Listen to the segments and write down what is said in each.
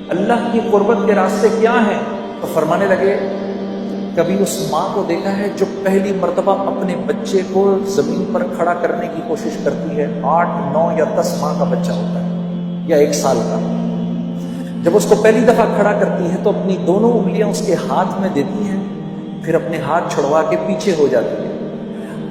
اللہ کی قربت کے راستے کیا ہیں؟ تو فرمانے لگے کبھی اس ماں کو دیکھا ہے جو پہلی مرتبہ اپنے بچے کو زمین پر کھڑا کرنے کی کوشش کرتی ہے؟ 8 9 یا 10 ماہ کا بچہ ہوتا ہے یا 1 سال کا، جب اس کو پہلی دفعہ کھڑا کرتی ہے تو اپنی دونوں انگلیاں اس کے ہاتھ میں دیتی ہیں، پھر اپنے ہاتھ چھڑوا کے پیچھے ہو جاتی ہے۔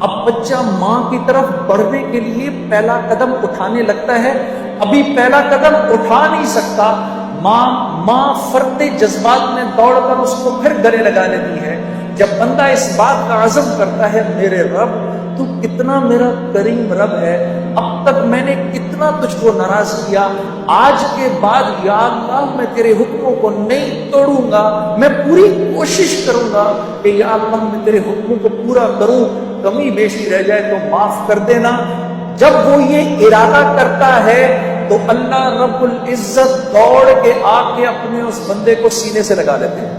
اب بچہ ماں کی طرف بڑھنے کے لیے پہلا قدم اٹھانے لگتا ہے، ابھی پہلا قدم اٹھا نہیں سکتا، ماں فرتے جذبات میں دوڑ کر اس کو پھر گلے لگا لیتی ہے۔ جب بندہ اس بات کا عزم کرتا ہے میرے رب تو کتنا میرا کریم رب ہے، اب تک میں نے کتنا تجھ کو ناراض کیا، آج کے بعد یا اللہ میں تیرے حکموں کو نہیں توڑوں گا، میں پوری کوشش کروں گا کہ یا اللہ میں تیرے حکموں کو پورا کروں، کمی بیشی رہ جائے تو معاف کر دینا۔ جب وہ یہ ارادہ کرتا ہے تو اللہ رب العزت دوڑ کے آ کے اپنے اس بندے کو سینے سے لگا لیتے ہیں۔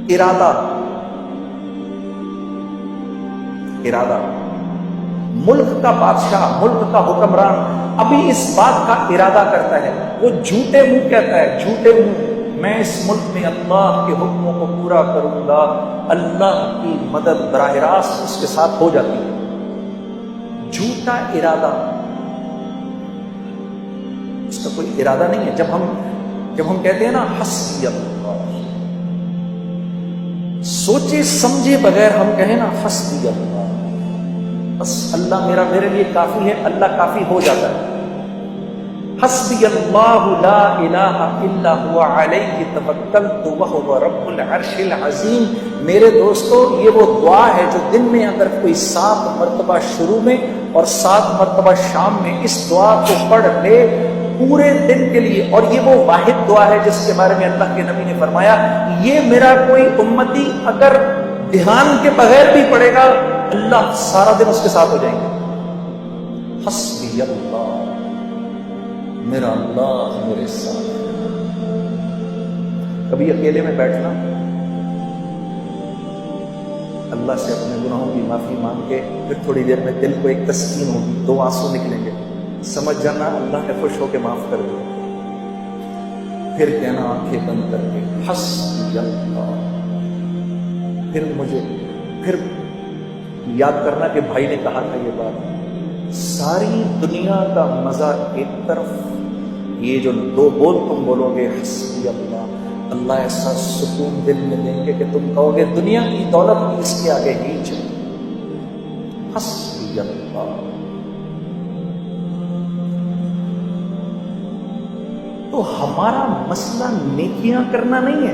ارادہ ملک کا بادشاہ، ملک کا حکمران ابھی اس بات کا ارادہ کرتا ہے، وہ جھوٹے منہ کہتا ہے، جھوٹے منہ میں اس ملک میں اللہ کے حکموں کو پورا کروں گا، اللہ کی مدد براہ راست اس کے ساتھ ہو جاتی ہے۔ جھوٹا ارادہ، اس کا کوئی ارادہ نہیں ہے۔ جب ہم کہتے ہیں نا حسبی اللہ، سوچے سمجھے بغیر ہم کہیں نا حسبی اللہ، بس اللہ میرے لیے کافی ہے، اللہ کافی ہو جاتا ہے۔ حسبی اللہ لا الہ الا هو علیہ توکلت وہو رب العرش العظیم۔ میرے دوستو یہ وہ دعا ہے جو دن میں اگر کوئی 7 مرتبہ شروع میں اور 7 مرتبہ شام میں اس دعا کو پڑھ لے پورے دن کے لیے، اور یہ وہ واحد دعا ہے جس کے بارے میں اللہ کے نبی نے فرمایا یہ میرا کوئی امتی اگر دھیان کے بغیر بھی پڑھے گا اللہ سارا دن اس کے ساتھ ہو جائیں گے۔ حسبی اللہ، میرا اللہ میرے ساتھ۔ کبھی اکیلے میں بیٹھنا، اللہ سے اپنے گناہوں کی معافی مانگ کے پھر تھوڑی دیر میں دل کو ایک تسکین ہوگی، 2 آنسو نکلیں گے، سمجھ جانا اللہ نے خوش ہو کے معاف کر دیا، پھر کہنا آنکھیں بند کر کے حسبی اللہ، پھر یاد کرنا کہ بھائی نے کہا تھا یہ بات، ساری دنیا کا مزہ ایک طرف، یہ جو 2 بول تم بولو گے حسبی اللہ، اللہ ایسا سکون دل میں دیں گے کہ تم کہو گے دنیا کی دولت بھی اس کے آگے ہیچ ہے۔ حسبی اللہ۔ تو ہمارا مسئلہ نیکیاں کرنا نہیں ہے،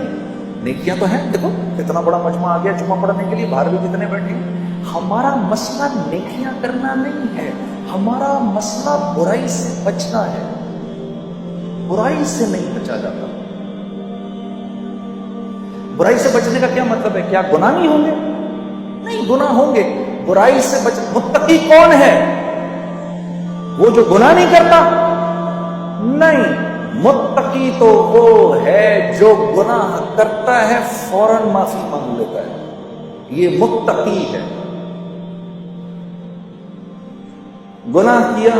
نیکیاں تو ہیں، دیکھو کتنا بڑا مجمع آ گیا جمعہ پڑھنے کے لیے، باہر بھی کتنے بیٹھے ہیں۔ ہمارا مسئلہ نیکیاں کرنا نہیں ہے، ہمارا مسئلہ برائی سے بچنا ہے۔ برائی سے نہیں بچا جاتا۔ برائی سے بچنے کا کیا مطلب ہے؟ کیا گناہ نہیں ہوں گے؟ نہیں، گناہ ہوں گے، برائی سے بچ۔ متقی کون ہے؟ وہ جو گناہ نہیں کرتا؟ نہیں، متقی تو وہ ہے جو گناہ کرتا ہے فوراً معافی مانگ لیتا ہے، یہ متقی ہے۔ گناہ کیا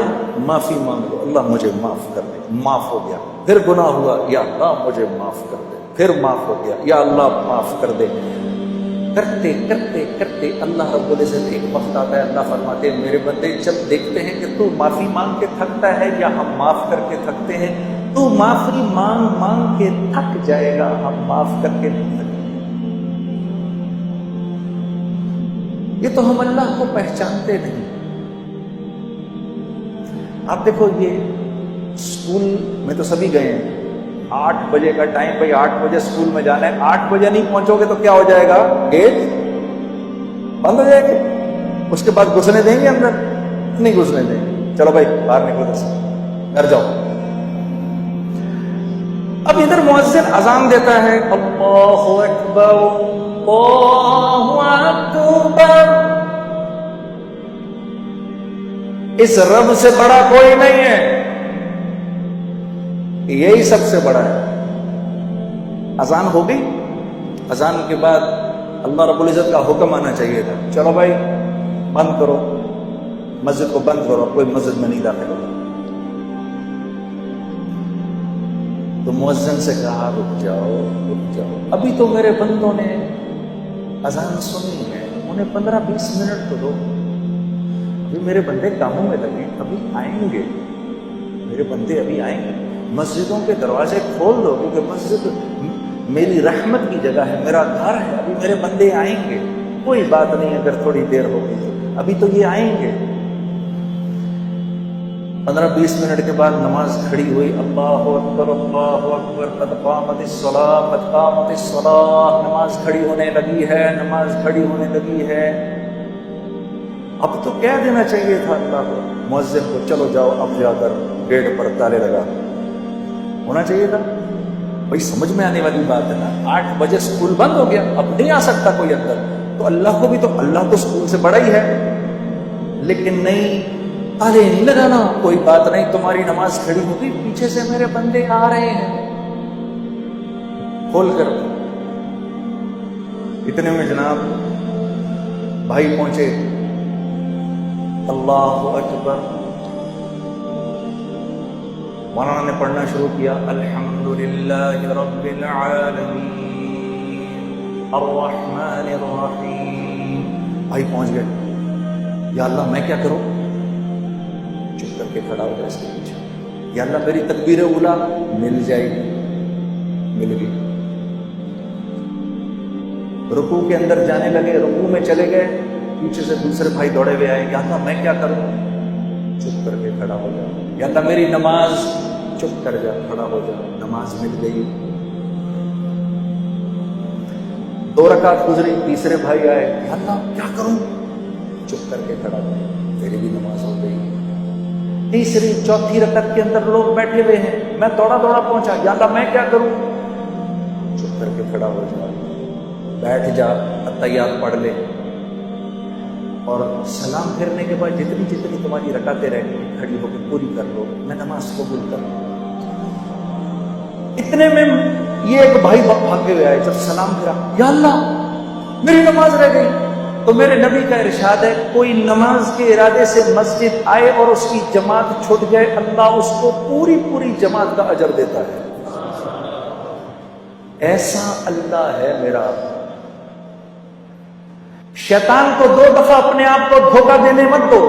معافی مانگو، اللہ مجھے معاف کر دے، معاف ہو گیا، پھر گناہ ہوا، یا اللہ مجھے معاف کر دے، پھر معاف ہو گیا، یا اللہ معاف کر دے۔ کرتے کرتے کرتے اللہ رب العزت ایک وقت آتا ہے، اللہ فرماتے ہیں میرے بندے جب دیکھتے ہیں کہ تو معافی مانگ کے تھکتا ہے یا ہم معاف کر کے تھکتے ہیں، تو معافی مانگ مانگ کے تھک جائے گا، ہم معاف کر کے نہیں تھکیں۔ یہ تو ہم اللہ کو پہچانتے نہیں۔ آپ دیکھو یہ اسکول میں تو سبھی گئے ہیں، 8 بجے کا ٹائم، بھائی 8 بجے اسکول میں جانا ہے، 8 بجے نہیں پہنچو گے تو کیا ہو جائے گا؟ گیٹ بند ہو جائے گا، اس کے بعد گھسنے دیں گے اندر؟ نہیں گھسنے دیں گے، چلو بھائی باہر نکلو، گھر جاؤ۔ اب ادھر مؤذن اذان دیتا ہے، اللہ اکبر اللہ اکبر، اس رب سے بڑا کوئی نہیں ہے، یہی سب سے بڑا ہے۔ اذان ہو گئی، اذان کے بعد اللہ رب العزت کا حکم آنا چاہیے تھا، چلو بھائی بند کرو، مسجد کو بند کرو، کوئی مسجد میں نہیں داخل ہوگا۔ تو مؤذن سے کہا رک جاؤ رک جاؤ، ابھی تو میرے بندوں نے اذان سنی ہے، انہیں 15-20 منٹ تو دو، ابھی میرے بندے کاموں میں لگے، ابھی آئیں گے میرے بندے، ابھی آئیں گے۔ مسجدوں کے دروازے کھول دو، کیونکہ مسجد میری رحمت کی جگہ ہے، میرا گھر ہے، ابھی میرے بندے آئیں گے، کوئی بات نہیں اگر تھوڑی دیر ہو گئی، ابھی تو یہ آئیں گے۔ 15-20 منٹ کے بعد نماز کھڑی ہوئی، اللہ اکبر اللہ اکبر، قد قامت الصلاۃ قد قامت الصلاۃ، نماز کھڑی ہونے لگی ہے، نماز کھڑی ہونے لگی ہے۔ اب تو کہہ دینا چاہیے تھا اللہ کو، مؤذن کو، چلو جاؤ اب جا کر گیٹ پر تالے لگا، ہونا چاہیے تھا بھائی، سمجھ میں آنے والی بات ہے نا۔ 8 بجے اسکول بند ہو گیا، اب نہیں آ سکتا کوئی اندر، تو اللہ کو بھی تو، اللہ تو اسکول سے بڑا ہی ہے، لیکن نہیں، تالے نہیں لگانا، کوئی بات نہیں، تمہاری نماز کھڑی ہوگی، پیچھے سے میرے بندے آ رہے ہیں، کھول کر۔ اتنے میں جناب بھائی پہنچے، اللہ اکبر، مولانا نے پڑھنا شروع کیا، الحمدللہ رب العالمین الرحمن الرحیم۔ بھائی پہنچ گئے، یا اللہ میں کیا کروں؟ چپ کر کے کھڑا ہو گیا اس کے پیچھے، یا اللہ میری تکبیر اولا مل جائے گی، مل گئی۔ رکوع کے اندر جانے لگے، رکوع میں چلے گئے، پیچھے سے دوسرے بھائی دوڑے ہوئے آئے، یا اللہ میں کیا کروں؟ چپ کر کے کھڑا ہو جا، یا اللہ میری نماز، چپ کر جا، کھڑا ہو جا، نماز مل گئی۔ 2 رکعت گزری، تیسرے بھائی آئے، یا اللہ کیا کروں؟ چپ کر کے کھڑا ہو، تیری بھی نماز ہو گئی۔ تیسری چوتھی رکعت کے اندر لوگ بیٹھے ہوئے ہیں، میں دوڑا پہنچا، یا اللہ میں کیا کروں؟ چپ کر کے کھڑا ہو جا، بیٹھ جا، تحیات پڑھ لے، اور سلام پھرنے کے بعد جتنی تمہاری رکعتیں رہ گئی کھڑی ہو کے پوری کر لو، میں نماز قبول کر لوں۔ اتنے میں یہ ایک بھائی بھاگے ہوئے آئے، جب سلام پھرا، یا اللہ میری نماز رہ گئی۔ تو میرے نبی کا ارشاد ہے، کوئی نماز کے ارادے سے مسجد آئے اور اس کی جماعت چھوٹ جائے، اللہ اس کو پوری جماعت کا اجر دیتا ہے۔ ایسا اللہ ہے میرا۔ شیطان کو 2 دفعہ اپنے آپ کو دھوکہ دینے مت دو۔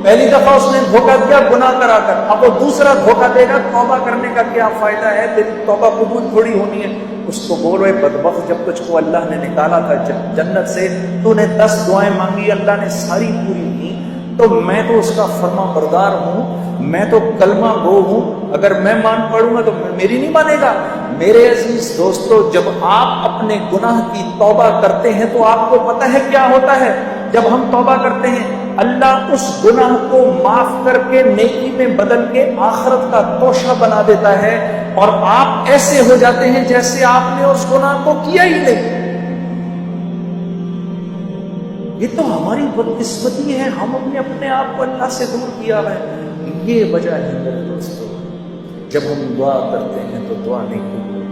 پہلی دفعہ اس نے دھوکہ دیا گناہ کرا کر، اب وہ دوسرا دھوکہ دے گا، توبہ کرنے کا کیا فائدہ ہے، تیری توبہ قبول تھوڑی ہونی ہے۔ اس کو بولو، اے بدبخت، جب تجھ کو اللہ نے نکالا تھا جنت سے، تو نے 10 دعائیں مانگی، اللہ نے ساری پوری کی، تو میں تو اس کا فرما بردار ہوں، میں تو کلمہ گو ہوں، اگر میں مان پڑوں گا تو میری نہیں مانے گا۔ میرے عزیز دوستو، جب آپ اپنے گناہ کی توبہ کرتے ہیں تو آپ کو پتہ ہے کیا ہوتا ہے؟ جب ہم توبہ کرتے ہیں، اللہ اس گناہ کو معاف کر کے نیکی میں بدل کے آخرت کا توشہ بنا دیتا ہے، اور آپ ایسے ہو جاتے ہیں جیسے آپ نے اس گناہ کو کیا ہی نہیں۔ یہ تو ہماری بدقسمتی ہے، ہم اپنے آپ کو اللہ سے دور کیا ہے۔ یہ وجہ ہے میرے دوستو، جب ہم دعا کرتے ہیں تو دعا نہیں قبول